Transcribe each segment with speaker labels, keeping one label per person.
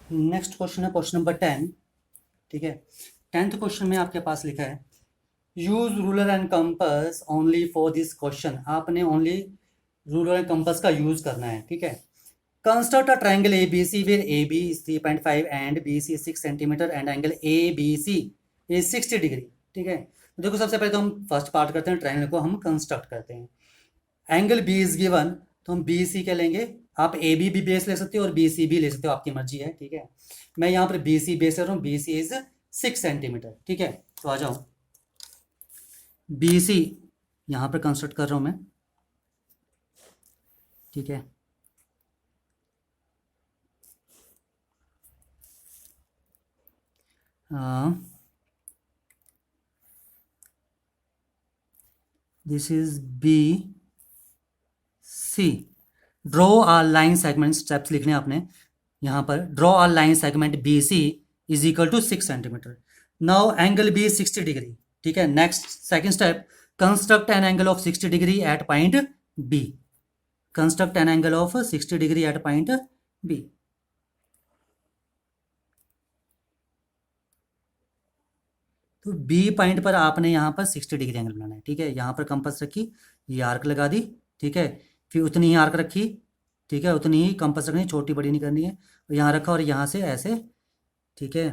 Speaker 1: Next question है question number 10। ठीक है, 10th क्वेश्चन में आपके पास लिखा है use ruler and compass only for this question. आपने ओनली रूलर एंड कंपास का यूज करना है। ठीक है, construct a triangle A B C where A B is 3.5 and B C 6 centimetre and angle A B C is 60 degree. ठीक है, तो देखो सबसे पहले तो हम फर्स्ट पार्ट करते हैं, ट्रायंगल को हम कंस्ट्रक्ट करते हैं। एंगल बी इज गिवन, तो हम बी सी क्या लेंगे, आप ए बी भी बेस ले सकते हो और बी सी भी ले सकते हो, आपकी मर्जी है। ठीक है, मैं यहाँ पर बी सी बेस कर रहा हूँ, बी सी इज 6 सेंटीमीटर। ठीक है, तो आ जाओ बी सी यहाँ पर कंस्ट्रक्ट कर रहा हूँ मैं। ठीक है, this is B C. Draw a line segment, steps लिखने हैं आपने यहाँ पर। Draw a line segment B C is equal to 6 centimetre. Now angle B 60 degree. ठीक है, next second step, construct an angle of 60 degree at point B. Construct an angle of 60 degree at point B. तो B point पर आपने यहाँ पर 60 degree angle बनाना है। ठीक है, यहाँ पर कंपास रखी, ये आर्क लगा दी। ठीक है, फिर उतनी ही आर्क रखी। ठीक है, उतनी ही कंपास रखनी, छोटी बड़ी नहीं करनी है। और यहाँ रखा और यहाँ से ऐसे, ठीक है,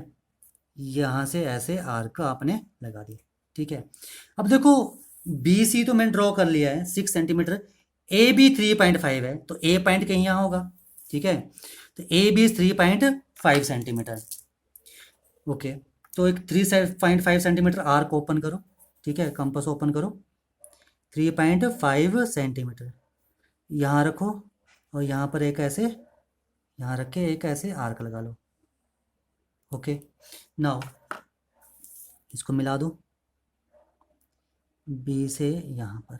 Speaker 1: यहाँ से ऐसे आर्क आपने लगा दी। ठीक है, अब देखो बी सी तो मैंने ड्रॉ कर लिया है 6 सेंटीमीटर, ए बी 3.5 है, तो ए पॉइंट कहीं यहाँ होगा। ठीक है, तो ए बी 3.5 सेंटीमीटर। ओके, तो एक 3.5 सेंटीमीटर आर्क ओपन करो। ठीक है, कंपास ओपन करो, 3.5 सेंटीमीटर यहाँ रखो और यहाँ पर एक ऐसे, यहाँ रख के एक ऐसे आर्क लगा लो। ओके, नाउ इसको मिला दो बी से यहाँ पर।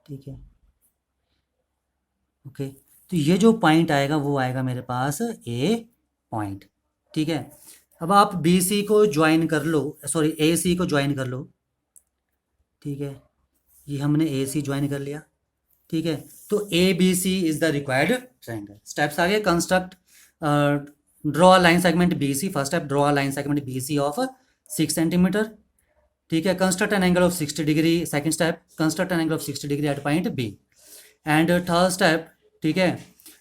Speaker 1: ठीक है, ओके, तो ये जो पॉइंट आएगा वो आएगा मेरे पास ए पॉइंट। ठीक है, अब आप बी सी को ज्वाइन कर लो, सॉरी ए सी को ज्वाइन कर लो। ठीक है, ये हमने ए सी ज्वाइन कर लिया। ठीक है, तो A B C is the required triangle. Steps आगे, construct draw a line segment B C. First step, draw a line segment B C of 6 centimetre. ठीक है, construct an angle of 60 degree. Second step, construct an angle of 60 degree at point B. And third step, ठीक है,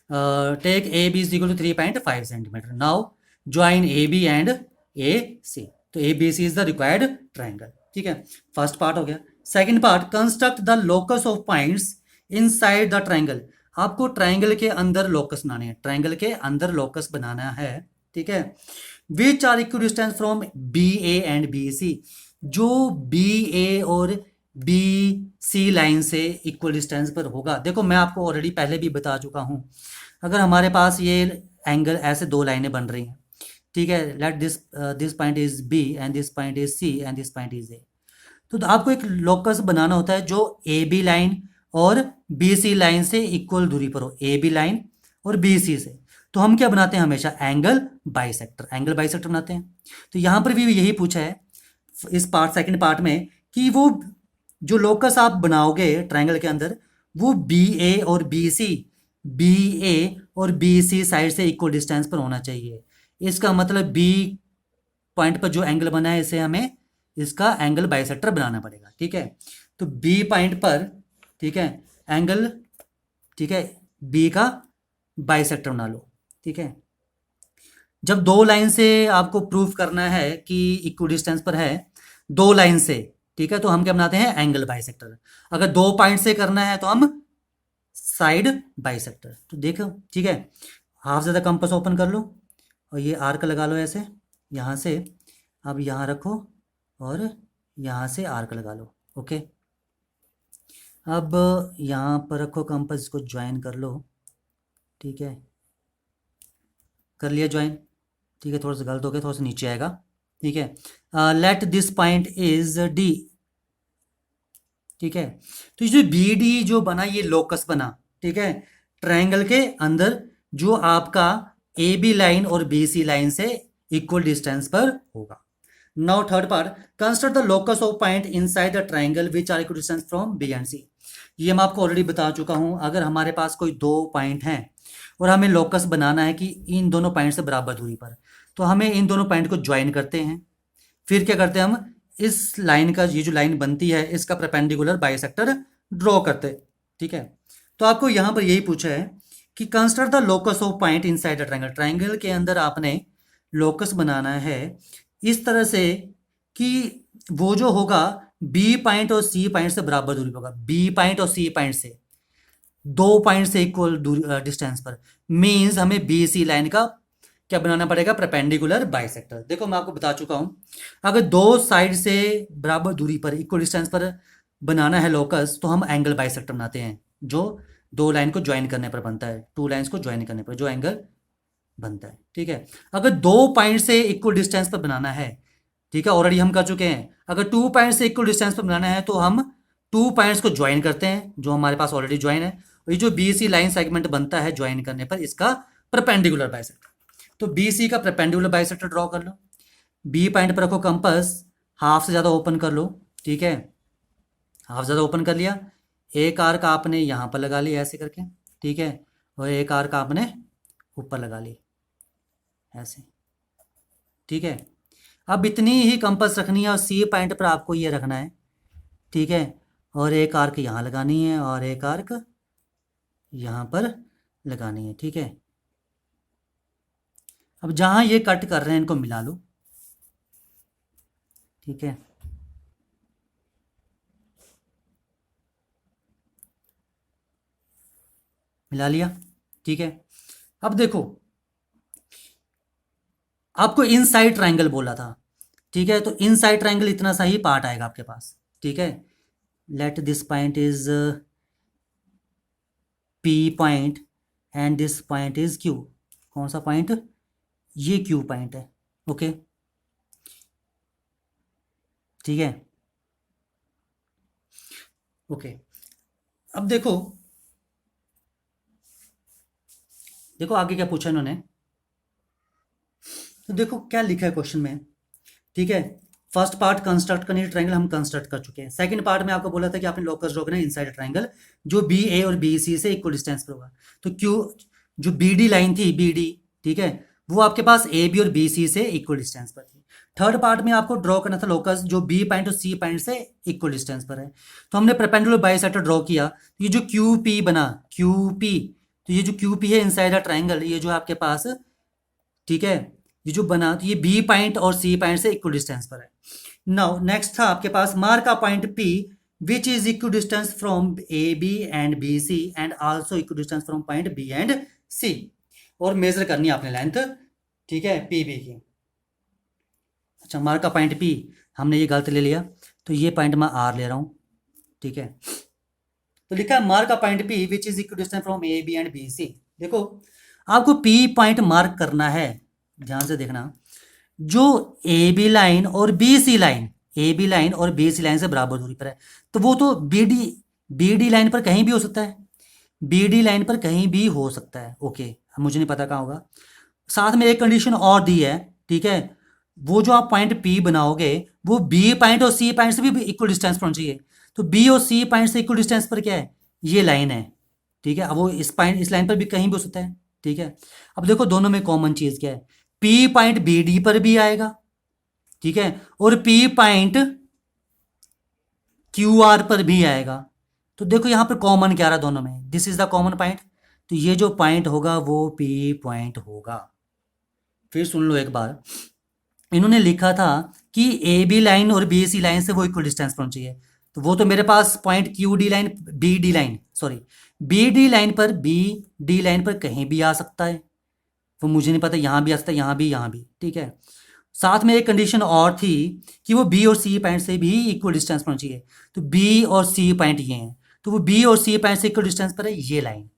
Speaker 1: take A B is equal to 3.5 centimetre. Now join A B and A सी। तो A B C is the required triangle. ठीक है, first part हो गया। Second part, construct the locus of points inside the triangle. आपको triangle के अंदर locus बनाने हैं, ट्रायंगल के अंदर लोकस बनाना है। ठीक है, which are equal distance from B A and B C. जो बी ए और बी सी लाइन से इक्वल डिस्टेंस पर होगा। देखो मैं आपको ऑलरेडी पहले भी बता चुका हूँ, अगर हमारे पास ये एंगल ऐसे दो लाइनें बन रही हैं, ठीक है, let this point is B and this point is C and this point is A. तो आपको एक लोकस बनाना होता है जो ए बी लाइन और बी सी लाइन से इक्वल दूरी पर हो, ए बी लाइन और बी सी से। तो हम क्या बनाते हैं हमेशा, एंगल बाइसेक्टर, एंगल बाइसेक्टर बनाते हैं। तो यहाँ पर भी यही पूछा है इस पार्ट, सेकंड पार्ट में, कि वो जो लोकस आप बनाओगे ट्रायंगल के अंदर, वो बी ए और बी सी, बी ए और बी सी साइड से इक्वल डिस्टेंस पर होना चाहिए। इसका मतलब बी पॉइंट पर जो एंगल बना है इसे हमें इसका एंगल बाइसेक्टर बनाना पड़ेगा। ठीक है, तो बी पॉइंट पर, ठीक है, एंगल, ठीक है, बी का बाइसेक्टर बना लो। ठीक है, जब दो लाइन से आपको प्रूफ करना है कि इक्वल डिस्टेंस पर है, दो लाइन से, ठीक है, तो हम क्या बनाते हैं, एंगल बाइसेक्टर। अगर दो पॉइंट से करना है तो हम साइड बाइसेक्टर। तो देखो, ठीक है, हाफ ज़्यादा कंपास ओपन कर लो और ये आर्क लगा लो ऐसे, यहाँ से अब यहाँ रखो और यहाँ से आर्क लगा लो। ओके, अब यहाँ पर रखो कंपास, इसको ज्वाइन कर लो। ठीक है, कर लिया ज्वाइन। ठीक है, थोड़ा सा गलत हो गया, थोड़ा सा नीचे आएगा। ठीक है, let this point is D. ठीक है, तो ये जो बी डी जो बना, ये लोकस बना। ठीक है, ट्रायंगल के अंदर जो आपका ए बी लाइन और बी सी लाइन से इक्वल डिस्टेंस पर होगा। Now third part, construct the locus of point inside the triangle which are equal distance from B and C. ये मैं आपको ऑलरेडी बता चुका हूं, अगर हमारे पास कोई दो पॉइंट हैं और हमें लोकस बनाना है कि इन दोनों पॉइंट से बराबर दूरी पर। तो हमें इन दोनों पॉइंट को ज्वाइन करते हैं, फिर क्या करते हैं, हम इस लाइन का, ये जो लाइन बनती है इसका परपेंडिकुलर बाइसेक्टर ड्रॉ करते हैं। ठीक है, तो आपको यहाँ पर यही पूछा है कि construct the locus of point inside the triangle. Triangle के अंदर आपने लोकस बनाना है इस तरह से कि वो जो होगा बी पॉइंट और सी पॉइंट से बराबर दूरी पर होगा। बी पॉइंट और सी पॉइंट से, दो पॉइंट से इक्वल डिस्टेंस पर, मीन्स हमें बी सी लाइन का क्या बनाना पड़ेगा, परपेंडिकुलर बाइसेक्टर। देखो मैं आपको बता चुका हूं, अगर दो साइड से बराबर दूरी पर इक्वल डिस्टेंस पर बनाना है लोकस तो हम एंगल बाइसेक्टर बनाते हैं, जो दो लाइन को ज्वाइन करने पर बनता है, टू लाइंस को ज्वाइन करने पर जो एंगल बनता है। ठीक है, अगर दो पॉइंट से इक्वल डिस्टेंस पर बनाना है, ठीक है, ऑलरेडी हम कर चुके हैं, अगर टू पॉइंट से इक्वल डिस्टेंस पर बनाना है तो हम टू पॉइंट्स को ज्वाइन करते हैं जो हमारे पास ऑलरेडी ज्वाइन है। और ये जो बी सी लाइन सेगमेंट बनता है ज्वाइन करने पर, इसका परपेंडिकुलर बाइसेक्टर। तो बी सी का परपेंडिकुलर बाइसेक्टर ड्रॉ कर लो। बी पॉइंट पर रखो कंपास, हाफ से ज़्यादा ओपन कर लो। ठीक है, हाफ ज़्यादा ओपन कर लिया, एक आर्क आपने यहाँ पर लगा लिया ऐसे करके। ठीक है, और एक आर्क आपने ऊपर लगा ली ऐसे। ठीक है, अब इतनी ही कंपास रखनी है और सी पॉइंट पर आपको ये रखना है। ठीक है, और एक आर्क यहाँ लगानी है और एक आर्क यहाँ पर लगानी है। ठीक है, अब जहाँ ये कट कर रहे हैं इनको मिला लो। ठीक है, मिला लिया। ठीक है, अब देखो आपको इनसाइड ट्रायंगल बोला था। ठीक है, तो इनसाइड ट्रायंगल इतना सा ही पार्ट आएगा आपके पास। ठीक है, let this point is P point and this point is Q. कौन सा पॉइंट, ये क्यू पॉइंट है। ओके, ठीक है, ओके। अब देखो, देखो आगे क्या पूछा इन्होंने, तो देखो क्या लिखा है क्वेश्चन में। ठीक है, फर्स्ट पार्ट कंस्ट्रक्ट करने ट्रायंगल हम कंस्ट्रक्ट कर चुके हैं। सेकंड पार्ट में आपको बोला था कि आपने लोकस ड्रॉ करना है इनसाइड ट्रायंगल जो बी ए और बी सी से इक्वल डिस्टेंस पर होगा। तो क्यू जो बी डी लाइन थी, बी डी, ठीक है, वो आपके पास ए बी और बी सी से इक्वल डिस्टेंस पर थी। थर्ड पार्ट में आपको ड्रॉ करना था लोकस जो बी पॉइंट और सी पॉइंट से इक्वल डिस्टेंस पर है। तो हमने परपेंडिकुलर बाइसेक्टर ड्रॉ किया, तो ये जो क्यू पी बना, क्यू पी, तो ये जो क्यू पी है इनसाइड द ट्रायंगल, ये जो आपके पास, ठीक है, ये जो बना, तो ये बी पॉइंट और सी पॉइंट से इक्वल डिस्टेंस पर है। नाउ नेक्स्ट था आपके पास mark a point P which is equal distance from A B and B C and also equal distance from point B and C, और measure करनी है आपने लेंथ, ठीक है, पी बी की। अच्छा, मार्क का पॉइंट पी हमने ये गलत ले लिया, तो ये पॉइंट मैं आर ले रहा हूँ। ठीक है, तो लिखा है मार्क का point P which is equal distance from A B and B C. देखो आपको पी पॉइंट मार्क करना है, ध्यान से देखना, जो ए बी लाइन और B C line, A B line और बी सी लाइन से बराबर दूरी पर है, तो वो तो बी डी लाइन पर कहीं भी हो सकता है, बी डी लाइन पर कहीं भी हो सकता है। ओके, मुझे नहीं पता कहाँ होगा। साथ में एक कंडीशन और दी है, ठीक है, वो जो आप पॉइंट पी बनाओगे वो बी पॉइंट और सी पॉइंट से भी इक्वल डिस्टेंस पर होना चाहिए। तो बी और सी पॉइंट से इक्वल डिस्टेंस पर क्या है, ये लाइन है। ठीक है, अब वो इस पॉइंट, इस लाइन पर भी कहीं भी हो सकता है। ठीक है, अब देखो दोनों में कॉमन चीज क्या है, पी पॉइंट बी डी पर भी आएगा, ठीक है, और पी पॉइंट क्यू आर पर भी आएगा। तो देखो यहां पर कॉमन क्या रहा दोनों में, this is the common point, तो ये जो पॉइंट होगा वो पी पॉइंट होगा। फिर सुन लो एक बार, इन्होंने लिखा था कि ए बी लाइन और बी सी लाइन से वो इक्वल डिस्टेंस पर होना चाहिए, तो वो तो मेरे पास point Q D line, B D line, sorry, B D line पर, बी डी लाइन पर कहीं भी आ सकता है, वो मुझे नहीं पता, यहाँ भी आ सकता है, यहाँ भी, यहाँ भी। ठीक है, साथ में एक कंडीशन और थी कि वो बी और सी पॉइंट से भी इक्वल डिस्टेंस पर होना चाहिए। तो बी और सी पॉइंट ये हैं, तो वो बी और सी पॉइंट से इक्वल डिस्टेंस पर है ये लाइन,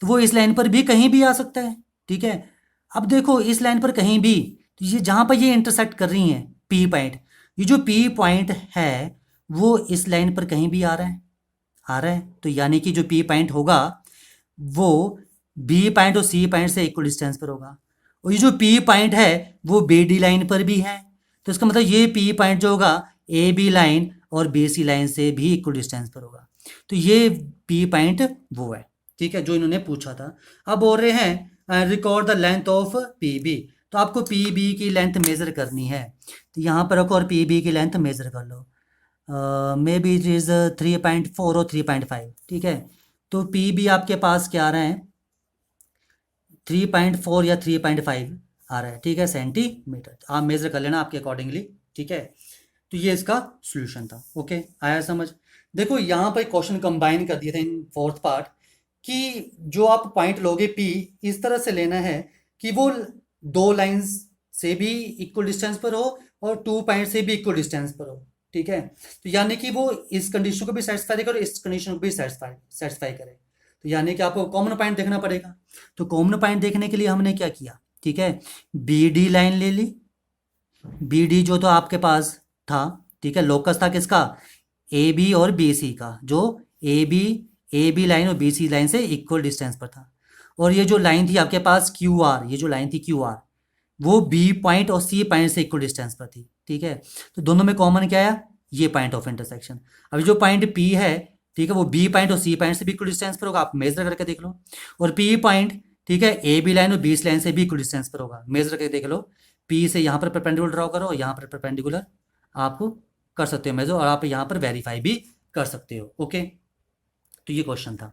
Speaker 1: तो वो इस लाइन पर भी कहीं भी आ सकता है। ठीक है, अब देखो इस लाइन पर कहीं भी, तो ये जहाँ पर ये इंटरसेक्ट कर रही हैं पी पॉइंट, ये जो पी पॉइंट है वो इस लाइन पर कहीं भी आ रहा है, आ रहा है, तो यानी कि जो पी पॉइंट होगा वो बी पॉइंट और सी पॉइंट से इक्वल डिस्टेंस पर होगा, और ये जो पी पॉइंट है वो बी डी लाइन पर भी है, तो इसका मतलब ये पी पॉइंट जो होगा ए बी लाइन और बी सी लाइन से भी इक्वल डिस्टेंस पर होगा, तो ये पी पॉइंट वो है। ठीक है, जो इन्होंने पूछा था। अब बोल रहे हैं record the length of P B. तो आपको पी बी की लेंथ मेज़र करनी है, तो यहाँ पर रखो और पी बी की लेंथ मेज़र कर लो। मे बी इट इज़ 3.4 और 3.5, ठीक है। तो पी बी आपके पास क्या आ रहा है, 3.4 या 3.5 आ रहा है, ठीक है, सेंटीमीटर। आप मेज़र कर लेना आपके अकॉर्डिंगली, ठीक है। तो ये इसका सॉल्यूशन था। ओके, आया समझ। देखो यहाँ पर क्वेश्चन कंबाइन कर दिया था इन फोर्थ पार्ट, कि जो आप पॉइंट लोगे पी, इस तरह से लेना है कि वो दो लाइंस से भी इक्वल डिस्टेंस पर हो और टू पॉइंट से भी इक्वल डिस्टेंस पर हो, ठीक है। तो यानी कि वो इस कंडीशन को भी सेटिस्फाई करे और इस कंडीशन को भी सेटिस्फाई करे। तो यानी कि आपको कॉमन पॉइंट देखना पड़ेगा। तो कॉमन पॉइंट देखने के लिए हमने क्या किया, ठीक है, बी डी लाइन ले ली। बी डी जो तो आपके पास था, ठीक है, लोकस था किसका, ए बी और बी सी का, जो ए बी लाइन और बी सी लाइन से इक्वल डिस्टेंस पर था। और ये जो लाइन थी आपके पास क्यू आर, ये जो लाइन थी क्यू आर, वो बी पॉइंट और सी पॉइंट से इक्वल डिस्टेंस पर थी, ठीक है। तो दोनों में कॉमन क्या आया, ये पॉइंट ऑफ इंटरसेक्शन। अभी जो पॉइंट पी है, ठीक है, वो बी पॉइंट और सी पॉइंट से भी इक्वल डिस्टेंस पर होगा, आप मेजर करके देख लो। और पी पॉइंट, ठीक है, ए बी लाइन और बी सी लाइन से भी इक्वल डिस्टेंस पर होगा, मेजर करके देख लो। पी से यहाँ पर परपेंडिकुलर ड्रॉ करो, यहाँ पर परपेंडिकुलर आप कर सकते हो मेजर, और आप यहाँ पर वेरीफाई भी कर सकते हो। ओके, तो ये क्वेश्चन था।